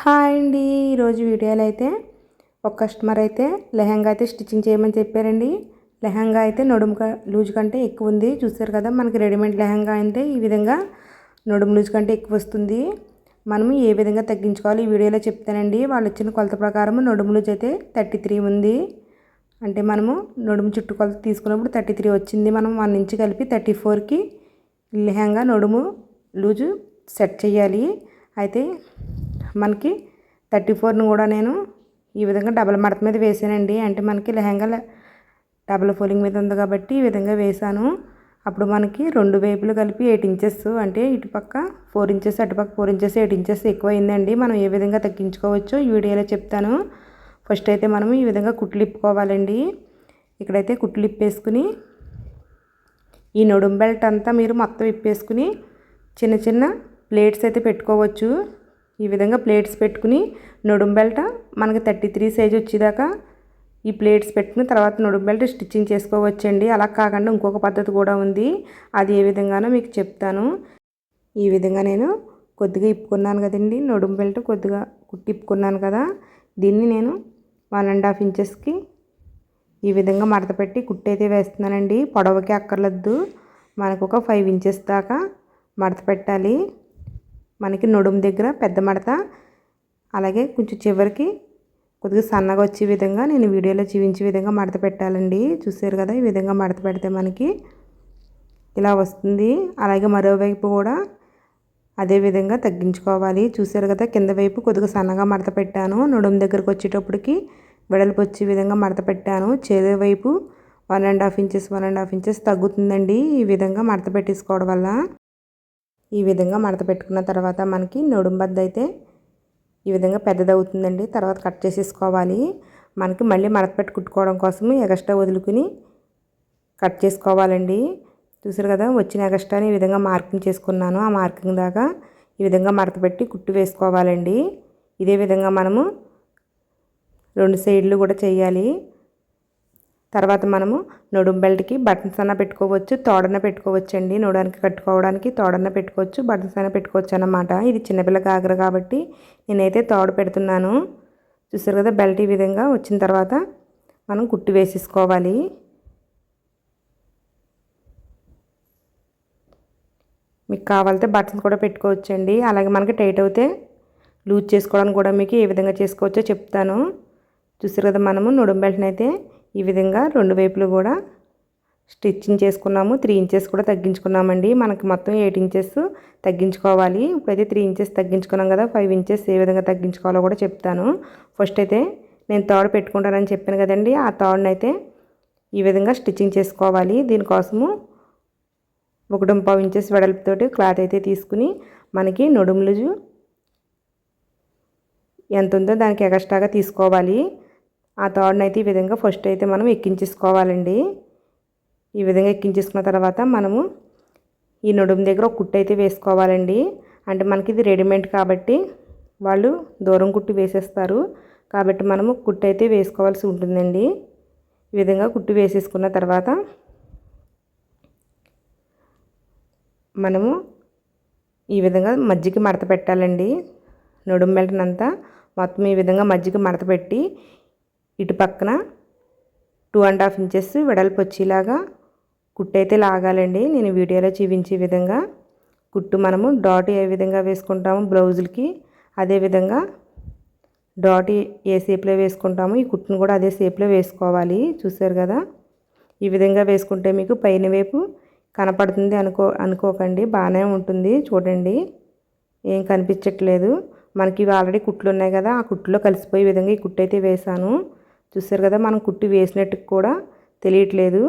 Hi అండి. ఈరోజు వీడియోలో అయితే ఒక కస్టమర్ అయితే లెహంగా అయితే స్టిచ్చింగ్ చేయమని చెప్పారండి. లెహంగా అయితే నడుము లూజ్ కంటే ఎక్కువ ఉంది. చూసారు కదా, మనకి రెడీమేడ్ లెహంగా అయితే ఈ విధంగా నడుము లూజ్ కంటే ఎక్కువ వస్తుంది. మనము ఏ విధంగా తగ్గించుకోవాలి ఈ వీడియోలో చెప్తానండి. వాళ్ళు ఇచ్చిన కొలత ప్రకారం నడుము లూజ్ అయితే 33 ఉంది. అంటే మనము నడుము చుట్టు కొలత తీసుకున్నప్పుడు 33 వచ్చింది. మనం 1 ఇంచ్ కలిపి 34కి లెహంగా నడుము లూజు సెట్ చేయాలి. అయితే మనకి 34ను కూడా నేను ఈ విధంగా డబల్ మడత మీద వేసానండి. అంటే మనకి లెహంగా డబల్ ఫోల్డింగ్ మీద ఉంది కాబట్టి ఈ విధంగా వేసాను. అప్పుడు మనకి రెండు వైపులు కలిపి 8 ఇంచెస్, అంటే ఇటుపక్క 4 ఇంచెస్ అటుపక్క 4 ఇంచెస్ 8 ఇంచెస్ ఎక్కువ అయిందండి. మనం ఏ విధంగా తగ్గించుకోవచ్చో ఈ వీడియోలో చెప్తాను. ఫస్ట్ అయితే మనం ఈ విధంగా కుట్లు ఇప్పుకోవాలండి. ఇక్కడైతే కుట్లు ఇప్పేసుకుని ఈ నడుం బెల్ట్ అంతా మీరు మొత్తం ఇప్పేసుకుని చిన్న చిన్న ప్లేట్స్ అయితే పెట్టుకోవచ్చు. ఈ విధంగా ప్లేట్స్ పెట్టుకుని నడుం బెల్ట్ మనకి 33 సైజ్ వచ్చేదాకా ఈ ప్లేట్స్ పెట్టుకుని తర్వాత నడుం బెల్ట్ స్టిచ్చింగ్ చేసుకోవచ్చండి. అలా కాకుండా ఇంకొక పద్ధతి కూడా ఉంది, అది ఏ విధంగానో మీకు చెప్తాను. ఈ విధంగా నేను కొద్దిగా ఇప్పుకున్నాను కదండి, నడుం బెల్ట్ కొద్దిగా కుట్టి ఇప్పుకున్నాను కదా, దీన్ని నేను 1.5 ఇంచెస్కి ఈ విధంగా మడత పెట్టి కుట్టయితే వేస్తున్నానండి. పొడవకి అక్కర్లేదు, మనకు ఒక 5 ఇంచెస్ దాకా మడత పెట్టాలి. మనకి నడుము దగ్గర పెద్ద మడత, అలాగే కొంచెం చివరికి కొద్దిగా సన్నగా వచ్చే విధంగా నేను వీడియోలో చూపించే విధంగా మడత పెట్టాలండి. చూసారు కదా, ఈ విధంగా మడత పెడితే మనకి ఇలా వస్తుంది. అలాగే మరోవైపు కూడా అదే విధంగా తగ్గించుకోవాలి. చూసారు కదా, కింద వైపు కొద్దిగా సన్నగా మడత పెట్టాను. నడుము దగ్గరకు వచ్చేటప్పటికి వెడల్పు వచ్చే విధంగా మడత పెట్టాను. చేతి వైపు 1.5 ఇంచెస్ తగ్గుతుందండి ఈ విధంగా మడత పెట్టేసుకోవడం వల్ల. ఈ విధంగా మడత పెట్టుకున్న తర్వాత మనకి నడుము బద్ద అయితే ఈ విధంగా పెద్దదవుతుందండి. తర్వాత కట్ చేసేసుకోవాలి. మనకి మళ్ళీ మడత పెట్టి కుట్టుకోవడం కోసం ఎగస్ట్రా వదులుకుని కట్ చేసుకోవాలండి. చూసారు కదా, వచ్చిన ఎగస్ట్రాని ఈ విధంగా మార్కింగ్ చేసుకున్నాను. ఆ మార్కింగ్ దాకా ఈ విధంగా మడత పెట్టి కుట్టు వేసుకోవాలండి. ఇదే విధంగా మనము 2 సైడ్లు కూడా చేయాలి. తర్వాత మనము నడుం బెల్ట్కి బటన్స్ అన్న పెట్టుకోవచ్చు, తోడన్న పెట్టుకోవచ్చు అండి. నడుడానికి కట్టుకోవడానికి తోడన్న పెట్టుకోవచ్చు, బటన్స్ అన్న పెట్టుకోవచ్చు అన్నమాట. ఇది చిన్నపిల్ల గాగ్ర కాబట్టి నేనైతే తోడు పెడుతున్నాను. చూసారు కదా, బెల్ట్ ఈ విధంగా వచ్చిన తర్వాత మనం కుట్టి వేసేసుకోవాలి. మీకు కావాలంటే బటన్స్ కూడా పెట్టుకోవచ్చు అండి. అలాగే మనకి టైట్ అవుతే లూజ్ చేసుకోవడానికి కూడా మీకు ఏ విధంగా చేసుకోవచ్చో చెప్తాను. చూసారు కదా, మనము నడుం బెల్ట్ని అయితే ఈ విధంగా రెండు వైపులు కూడా స్టిచ్చింగ్ చేసుకున్నాము. 3 ఇంచెస్ కూడా తగ్గించుకున్నామండి. మనకి మొత్తం 8 ఇంచెస్ తగ్గించుకోవాలి. ఇప్పుడైతే 3 ఇంచెస్ తగ్గించుకున్నాం కదా, 5 ఇంచెస్ ఏ విధంగా తగ్గించుకోవాలో కూడా చెప్తాను. ఫస్ట్ అయితే నేను తాడు పెట్టుకుంటానని చెప్పాను కదండి, ఆ తాడుని అయితే ఈ విధంగా స్టిచ్చింగ్ చేసుకోవాలి. దీనికోసము 1.5 ఇంచెస్ వెడల్పుతోటి క్లాత్ అయితే తీసుకుని మనకి నడుము లూజు ఎంత ఉందో దానికి ఎక్స్ట్రాగా తీసుకోవాలి. ఆ తాడుని అయితే ఈ విధంగా ఫస్ట్ అయితే మనం ఎక్కించేసుకోవాలండి. ఈ విధంగా ఎక్కించేసుకున్న తర్వాత మనము ఈ నడుము దగ్గర ఒక కుట్టు అయితే వేసుకోవాలండి. అంటే మనకి ఇది రెడీమేడ్ కాబట్టి వాళ్ళు దూరం కుట్టి వేసేస్తారు, కాబట్టి మనము కుట్టు అయితే వేసుకోవాల్సి ఉంటుందండి. ఈ విధంగా కుట్టు వేసేసుకున్న తర్వాత మనము ఈ విధంగా మధ్యకి మడత పెట్టాలండి. నడుము బెల్ట్నంతా మొత్తం ఈ విధంగా మధ్యకి మడత పెట్టి ఇటు పక్కన 2.5 ఇంచెస్ వెడల్పు వచ్చేలాగా కుట్టు అయితే లాగాలండి. నేను వీడియోలో చూపించే విధంగా కుట్టు మనము డాట్ ఏ విధంగా వేసుకుంటాము బ్లౌజులకి, అదే విధంగా డాట్ ఏ షేప్లో వేసుకుంటాము ఈ కుట్టును కూడా అదే షేప్లో వేసుకోవాలి. చూసారు కదా, ఈ విధంగా వేసుకుంటే మీకు పైన వైపు కనపడుతుంది అనుకోకండి, బాగానే ఉంటుంది. చూడండి, ఏం కనిపించట్లేదు. మనకి ఇవి ఆల్రెడీ కుట్లు ఉన్నాయి కదా, ఆ కుట్టులో కలిసిపోయే విధంగా ఈ కుట్టు అయితే వేసాను. చూసారు కదా, మనం కుట్టు వేసినట్టు కూడా తెలియట్లేదు.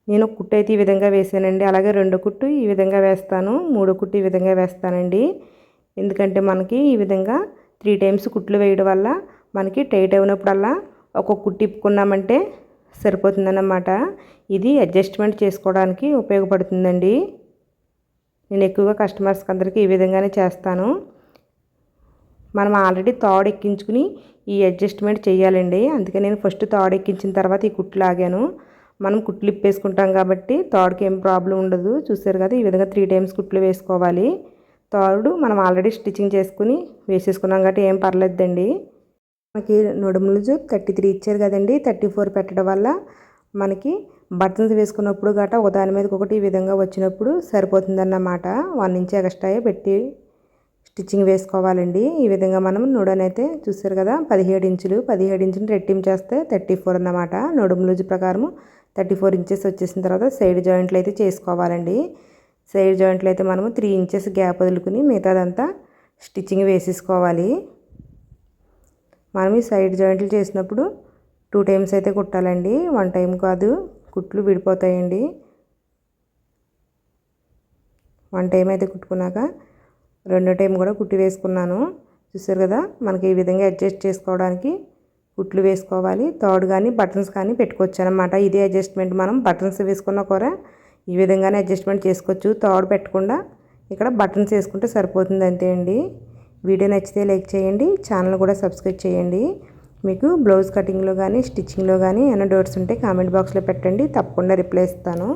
నేను కుట్టు అయితే ఈ విధంగా వేసానండి. అలాగే రెండో కుట్టు ఈ విధంగా వేస్తాను, మూడో కుట్టు ఈ విధంగా వేస్తానండి. ఎందుకంటే మనకి ఈ విధంగా 3 టైమ్స్ కుట్లు వేయడం వల్ల మనకి టైట్ అయినప్పుడల్లా ఒక్కొక్క కుట్టు ఇప్పుకున్నామంటే సరిపోతుందన్నమాట. ఇది అడ్జస్ట్మెంట్ చేసుకోవడానికి ఉపయోగపడుతుందండి. నేను ఎక్కువగా కస్టమర్స్కి అందరికీ ఈ విధంగానే చేస్తాను. మనం ఆల్రెడీ తాడు ఎక్కించుకుని ఈ అడ్జస్ట్మెంట్ చేయాలండి. అందుకే నేను ఫస్ట్ తాడు ఎక్కించిన తర్వాత ఈ కుట్లు లాగాను. మనం కుట్లు ఇప్పేసుకుంటాం కాబట్టి తాడుకి ఏం ప్రాబ్లం ఉండదు. చూసారు కదా, ఈ విధంగా 3 టైమ్స్ కుట్లు వేసుకోవాలి. తాడు మనం ఆల్రెడీ స్టిచ్చింగ్ చేసుకుని వేసేసుకున్నాం కాబట్టి ఏం పర్లేదండి. మనకి నడుము లూజు 33 ఇచ్చారు కదండి. 34 పెట్టడం వల్ల మనకి బటన్స్ వేసుకున్నప్పుడు గట్రా ఒకదాని మీదకి ఒకటి ఈ విధంగా వచ్చినప్పుడు సరిపోతుందన్నమాట. 1 ఇంచ్ ఎక్స్ట్రా పెట్టి స్టిచ్చింగ్ వేసుకోవాలండి. ఈ విధంగా మనం నడునైతే చూసారు కదా 17 ఇంచులు 17 ఇంచుని రెట్టింపు చేస్తే 34 అన్నమాట. నడుము లూజు ప్రకారం 34 ఇంచెస్ వచ్చేసిన తర్వాత సైడ్ జాయింట్లు అయితే చేసుకోవాలండి. సైడ్ జాయింట్లు అయితే మనము 3 ఇంచెస్ గ్యాప్ వదులుకుని మిగతాదంతా స్టిచ్చింగ్ వేసేసుకోవాలి. మనం ఈ సైడ్ జాయింట్లు చేసినప్పుడు 2 టైమ్స్ అయితే కుట్టాలండి. 1 టైం కాదు, కుట్లు విడిపోతాయండి. 1 టైం అయితే కుట్టుకున్నాక రెండో టైం కూడా కుట్టి వేసుకున్నాను. చూసారు కదా మనకి ఈ విధంగా అడ్జస్ట్ చేసుకోవడానికి కుట్లు వేసుకోవాలి. తాడు కానీ బటన్స్ కానీ పెట్టుకోవచ్చు అనమాట. ఇదే అడ్జస్ట్మెంట్ మనం బటన్స్ వేసుకున్న కూడా ఈ విధంగానే అడ్జస్ట్మెంట్ చేసుకోవచ్చు. తాడు పెట్టకుండా ఇక్కడ బటన్స్ వేసుకుంటే సరిపోతుంది అంతే అండి. వీడియో నచ్చితే లైక్ చేయండి, ఛానల్ కూడా సబ్స్క్రైబ్ చేయండి. మీకు బ్లౌజ్ కటింగ్లో కానీ స్టిచ్చింగ్లో కానీ ఏమైనా డౌట్స్ ఉంటే కామెంట్ బాక్స్లో పెట్టండి, తప్పకుండా రిప్లై ఇస్తాను.